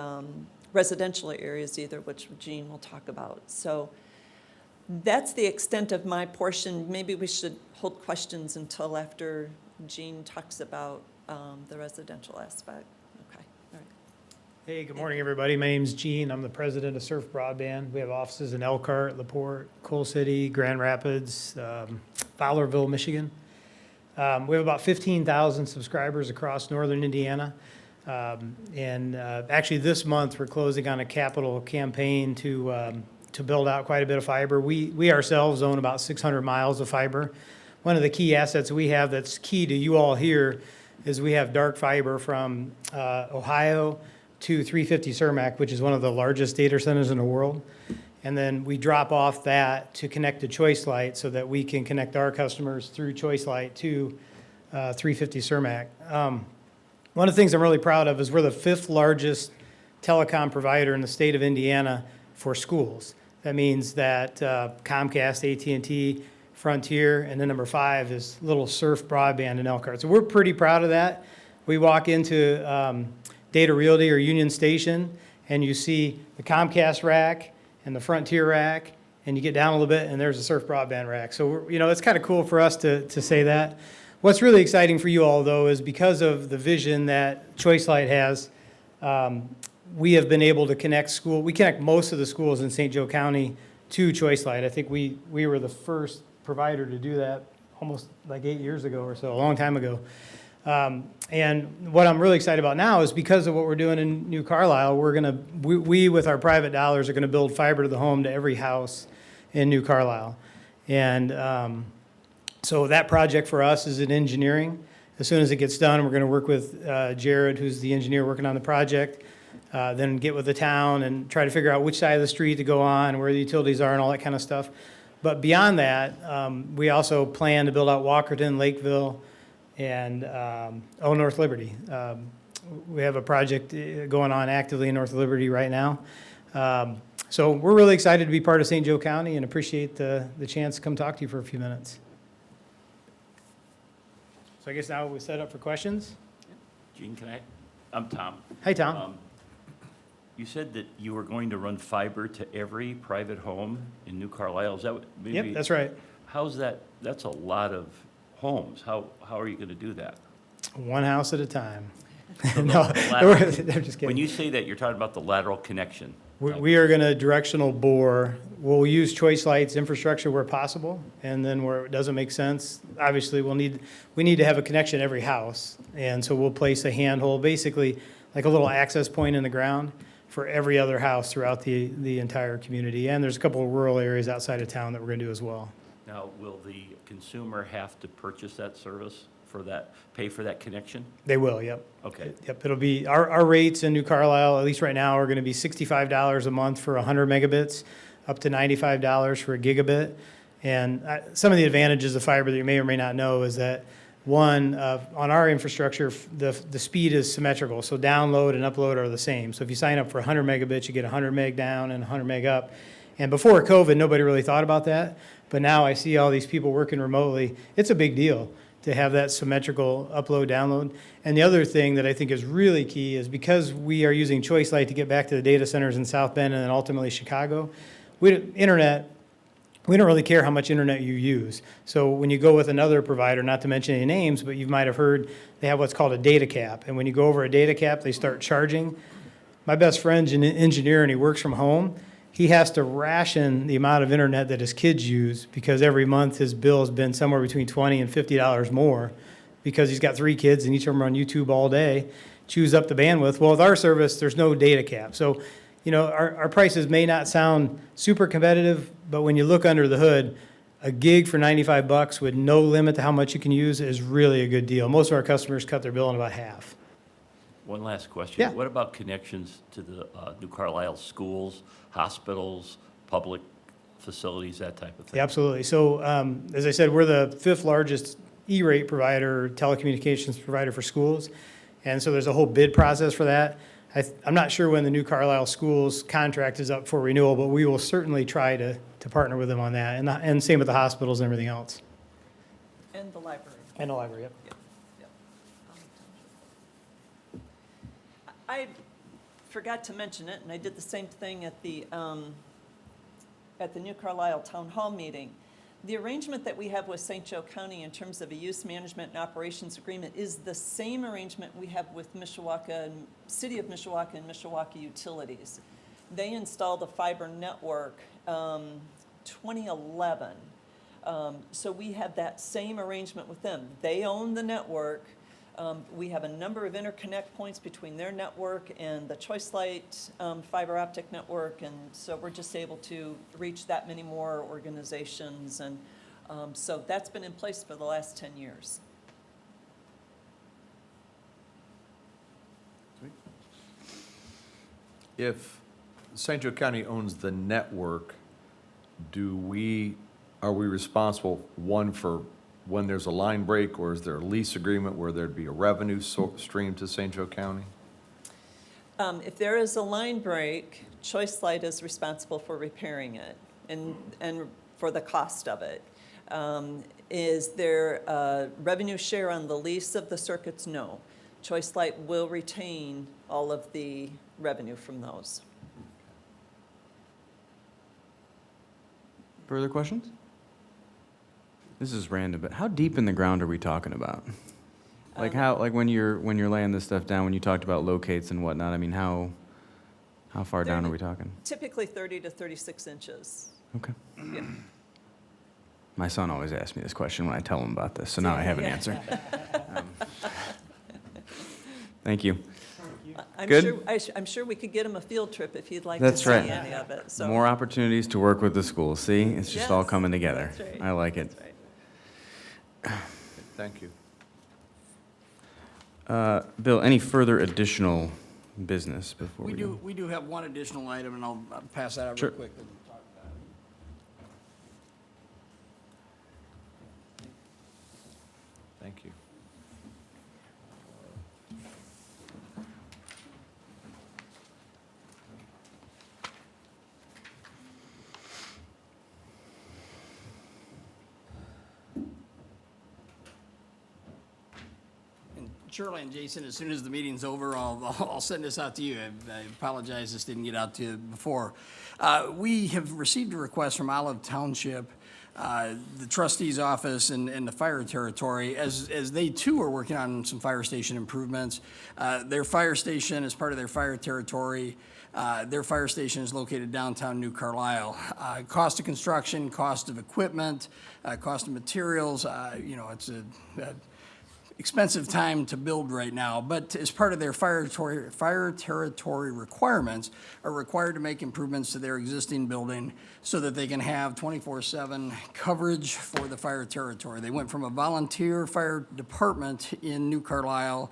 residential areas either, which Jean will talk about. So that's the extent of my portion. Maybe we should hold questions until after Jean talks about the residential aspect. Okay, all right. Hey, good morning, everybody. My name's Gene. I'm the president of Surf Broadband. We have offices in Elkhart, LaPorte, Coal City, Grand Rapids, Fowlerville, Michigan. We have about 15,000 subscribers across northern Indiana. Actually, this month, we're closing on a capital campaign to build out quite a bit of fiber. We ourselves own about 600 miles of fiber. One of the key assets we have that's key to you all here is we have dark fiber from Ohio to 350 Cermak, which is one of the largest data centers in the world. And then we drop off that to connect to Choice Light so that we can connect our customers through Choice Light to 350 Cermak. One of the things I'm really proud of is we're the 5th largest telecom provider in the state of Indiana for schools. That means that Comcast, AT&T, Frontier, and then number 5 is little Surf Broadband in Elkhart. So we're pretty proud of that. We walk into Data Realty or Union Station, and you see the Comcast rack and the Frontier rack, and you get down a little bit, and there's a Surf Broadband rack. So, it's kind of cool for us to say that. What's really exciting for you all, though, is because of the vision that Choice Light has, we have been able to we connect most of the schools in St. Joe County to Choice Light. I think we were the first provider to do that almost like 8 years ago or so, a long time ago. And what I'm really excited about now is because of what we're doing in New Carlisle, we with our private dollars are going to build fiber to the home to every house in New Carlisle. And so that project for us is in engineering. As soon as it gets done, we're going to work with Jared, who's the engineer working on the project. then get with the town and try to figure out which side of the street to go on, where the utilities are and all that kind of stuff. But beyond that, we also plan to build out Walkerton, Lakeville, and North Liberty. We have a project going on actively in North Liberty right now. So we're really excited to be part of St. Joe County and appreciate the chance to come talk to you for a few minutes. So I guess now we're set up for questions. Gene, I'm Tom. Hey, Tom. You said that you were going to run fiber to every private home in New Carlisle. Is that maybe? Yep, that's right. How's that? That's a lot of homes. How are you going to do that? One house at a time. So No, I'm just When kidding. you say that, you're talking about the lateral connection. We are going to directional bore. We'll use choice lights infrastructure where possible, and then where it doesn't make sense, obviously we need to have a connection every house, and so we'll place a handhold, basically like a little access point in the ground for every other house throughout the entire community. And there's a couple of rural areas outside of town that we're going to do as well. Now, will the consumer have to purchase that service for that, pay for that connection? They will, yep. Okay. Yep, it'll be, our rates in New Carlisle, at least right now, are going to be $65 a month for 100 megabits, up to $95 for a gigabit. And some of the advantages of fiber that you may or may not know is that, one, on our infrastructure, the speed is symmetrical, so download and upload are the same. So if you sign up for 100 megabits, you get 100 meg down and 100 meg up. And before COVID, nobody really thought about that, but now I see all these people working remotely. It's a big deal to have that symmetrical upload, download. And the other thing that I think is really key is because we are using Choice Light to get back to the data centers in South Bend and then ultimately Chicago, we don't really care how much internet you use. So when you go with another provider, not to mention any names, but you might have heard they have what's called a data cap. And when you go over a data cap, they start charging. My best friend's an engineer and he works from home. He has to ration the amount of internet that his kids use because every month his bill has been somewhere between $20 and $50 more because he's got 3 kids and each of them are on YouTube all day, chews up the bandwidth. Well, with our service, there's no data cap. So, you know, our prices may not sound super competitive, but when you look under the hood, a gig for $95 with no limit to how much you can use is really a good deal. Most of our customers cut their bill in about half. One last question. Yeah. What about connections to the New Carlisle schools, hospitals, public facilities, that type of thing? Yeah, absolutely. So, as I said, we're the 5th largest E-rate provider, telecommunications provider for schools. And so there's a whole bid process for that. I'm not sure when the New Carlisle Schools contract is up for renewal, but we will certainly try to partner with them on that. And same with the hospitals and everything else. And the library. And the library, yep. I forgot to mention it, and I did the same thing at the New Carlisle Town Hall meeting. The arrangement that we have with St. Joe County in terms of a use management and operations agreement is the same arrangement we have with Mishawaka and City of Mishawaka and Mishawaka Utilities. They installed a fiber network 2011. So we have that same arrangement with them. They own the network. We have a number of interconnect points between their network and the Choice Light fiber optic network, and so we're just able to reach that many more organizations, and so that's been in place for the last 10 years. If St. Joe County owns the network, are we responsible, one, for when there's a line break, or is there a lease agreement where there'd be a revenue stream to St. Joe County? If there is a line break, Choice Light is responsible for repairing it and for the cost of it. Is there a revenue share on the lease of the circuits? No. Choice Light will retain all of the revenue from those. Further questions? This is random, but how deep in the ground are we talking about? Like when you're laying this stuff down, when you talked about locates and whatnot, I mean, how far down are we talking? Typically 30 to 36 inches. Okay. Yeah. My son always asks me this question when I tell him about this, so now I have an answer. Thank you. Good? I'm sure we could get him a field trip if he'd like That's to see right. any of it. So. More opportunities to work with the schools. See, it's just all Yes, coming together. that's right. I like it. That's right. Thank you. Bill, any further additional business before we go? We do have one additional item, and I'll pass that out Sure. real quick. and talk about it. Thank you. And Shirley and Jason, as soon as the meeting's over, I'll send this out to you. I apologize, this didn't get out to you before. We have received a request from Olive Township, the trustee's office and the fire territory, as they too are working on some fire station improvements. Their fire station is part of their fire territory. Their fire station is located downtown New Carlisle. Cost of construction, cost of equipment, cost of materials, it's a expensive time to build right now, but as part of their fire territory requirements, are required to make improvements to their existing building so that they can have 24/7 coverage for the fire territory. They went from a volunteer fire department in New Carlisle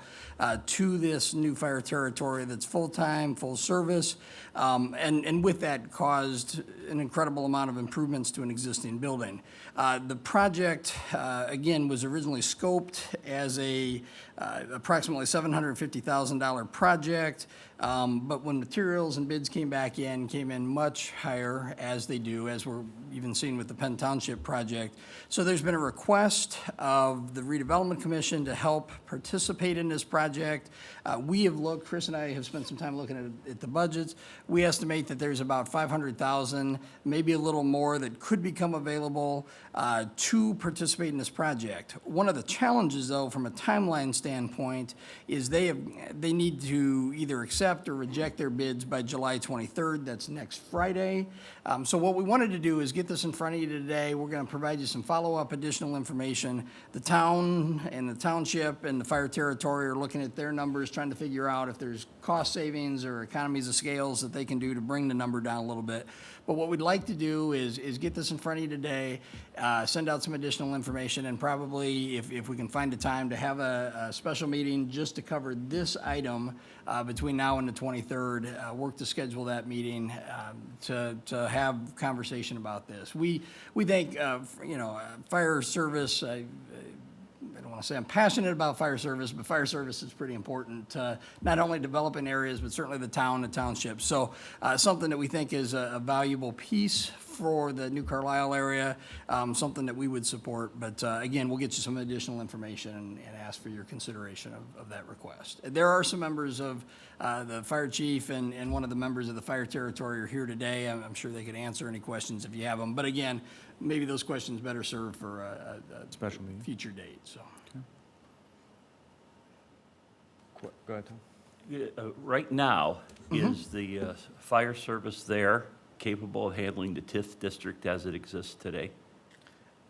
to this new fire territory that's full-time, full service, and with that caused an incredible amount of improvements to an existing building. The project, again, was originally scoped as a approximately $750,000 project, but when materials and bids came in much higher, as they do, as we're even seeing with the Penn Township project. So there's been a request of the Redevelopment Commission to help participate in this project. We have looked, Chris and I have spent some time looking at the budgets. We estimate that there's about $500,000, maybe a little more, that could become available to participate in this project. One of the challenges, though, from a timeline standpoint, is they need to either accept or reject their bids by July 23rd. That's next Friday. So what we wanted to do is get this in front of you today. We're going to provide you some follow-up additional information. The town and the township and the fire territory are looking at their numbers, trying to figure out if there's cost savings or economies of scales that they can do to bring the number down a little bit. But what we'd like to do is get this in front of you today, send out some additional information, and probably, if we can find a time, to have a special meeting just to cover this item between now and the 23rd, work to schedule that meeting to have conversation about this. We think, fire service, I don't want to say I'm passionate about fire service, but fire service is pretty important to not only developing areas, but certainly the town and township. So something that we think is a valuable piece for the New Carlisle area, something that we would support. But again, we'll get you some additional information and ask for your consideration of that request. There are some members of the fire chief and one of the members of the fire territory are here today. I'm sure they could answer any questions if you have them. But again, maybe those questions better served for a Special meeting. future date, so. Go ahead, Tom. Right now, is the fire service there capable of handling the TIF district as it exists today?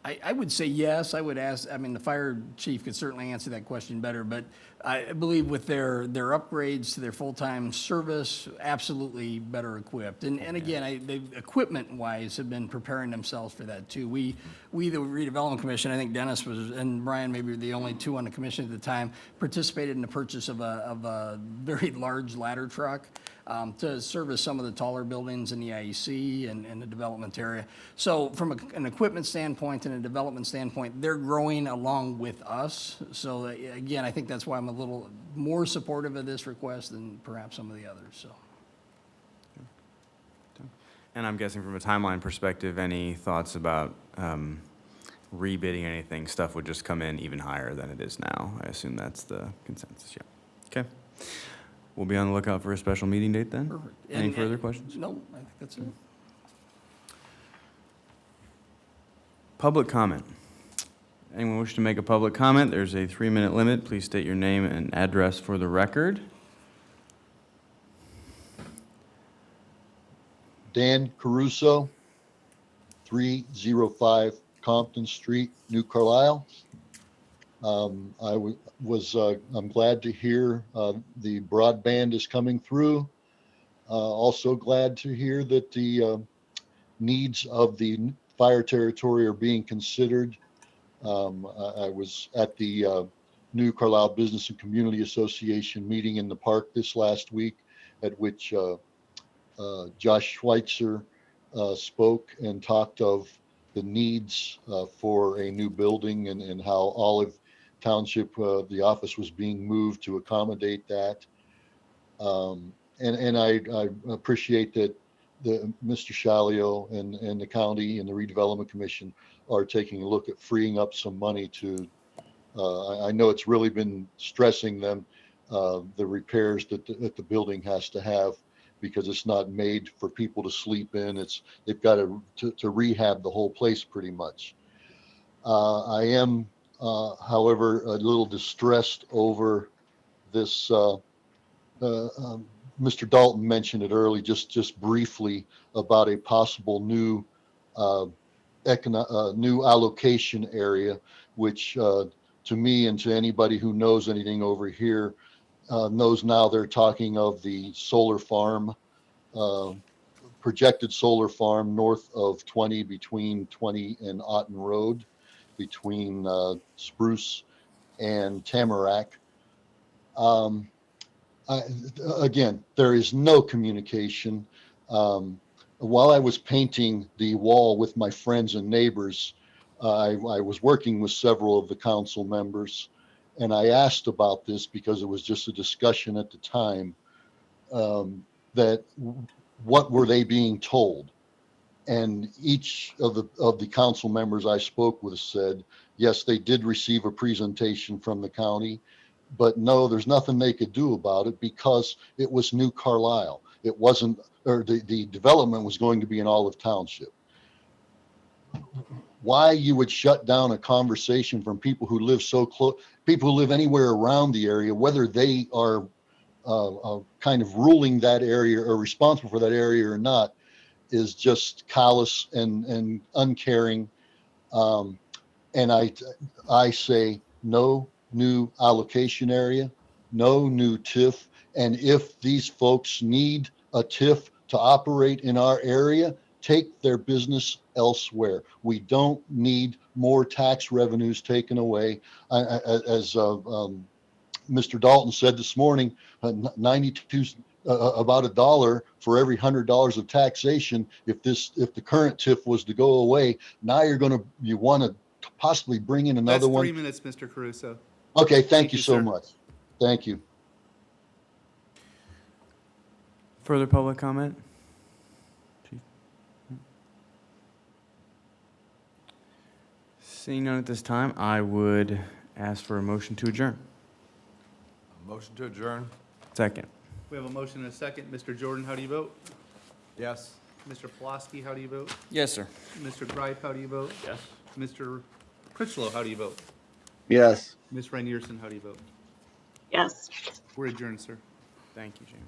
I would say yes. I would ask, the fire chief could certainly answer that question better, but I believe with their upgrades to their full-time service, absolutely better equipped. And again, they equipment-wise have been preparing themselves for that too. We, the Redevelopment Commission, I think Dennis was, and Brian maybe were the only two on the commission at the time, participated in the purchase of a very large ladder truck to service some of the taller buildings in the IEC and the development area. So from an equipment standpoint and a development standpoint, they're growing along with us. So again, I think that's why I'm a little more supportive of this request than perhaps some of the others, so. And I'm guessing from a timeline perspective, any thoughts about rebidding anything? Stuff would just come in even higher than it is now. I assume that's the consensus, yeah. Okay. We'll be on the lookout for a special meeting date then? Perfect. Any further questions? No, I think that's it. Public comment. Anyone wish to make a public comment? There's a 3-minute limit. Please state your name and address for the record. Dan Caruso, 305 Compton Street, New Carlisle. I'm glad to hear the broadband is coming through. Also glad to hear that the needs of the fire territory are being considered. I was at the New Carlisle Business and Community Association meeting in the park this last week, at which Josh Schweitzer spoke and talked of the needs for a new building and how Olive Township, the office was being moved to accommodate that. And I appreciate that Mr. Shalio and the county and the Redevelopment Commission are taking a look at freeing up some money to, I know it's really been stressing them, the repairs that the building has to have, because it's not made for people to sleep in. They've got to rehab the whole place pretty much. I am, however, a little distressed over this. Mr. Dalton mentioned it early, just briefly, about a possible new new allocation area, which to me and to anybody who knows anything over here knows now they're talking of the solar farm, projected solar farm north of 20, between 20 and Otten Road, between Spruce and Tamarack. Again, there is no communication. While I was painting the wall with my friends and neighbors, I was working with several of the council members, and I asked about this because it was just a discussion at the time, that what were they being told? And each of the council members I spoke with said, yes, they did receive a presentation from the county, but no, there's nothing they could do about it because it was New Carlisle. It wasn't, or the development was going to be in Olive Township. Why you would shut down a conversation from people who live so close, people who live anywhere around the area, whether they are kind of ruling that area or responsible for that area or not, is just callous and uncaring. And I say no new allocation area, no new TIF. And if these folks need a TIF to operate in our area, take their business elsewhere. We don't need more tax revenues taken away. As Mr. Dalton said this morning, 92, about $1 for every $100 of taxation. If the current TIF was to go away, now you want to possibly bring in another That's one. 3 minutes, Mr. Caruso. Okay, thank you so sir. much. Thank you. Further public comment? Chief? Seeing none at this time, I would ask for a motion to adjourn. Motion to adjourn? Second. We have a motion and a second. Mr. Jordan, how do you vote? Yes. Mr. Pulaski, how do you vote? Yes, sir. Mr. Greip, how do you vote? Yes? Mr. Critchlow, how do you vote? Yes. Ms. Rainierson, how do you vote? Yes. We're adjourned, sir. Thank you, James.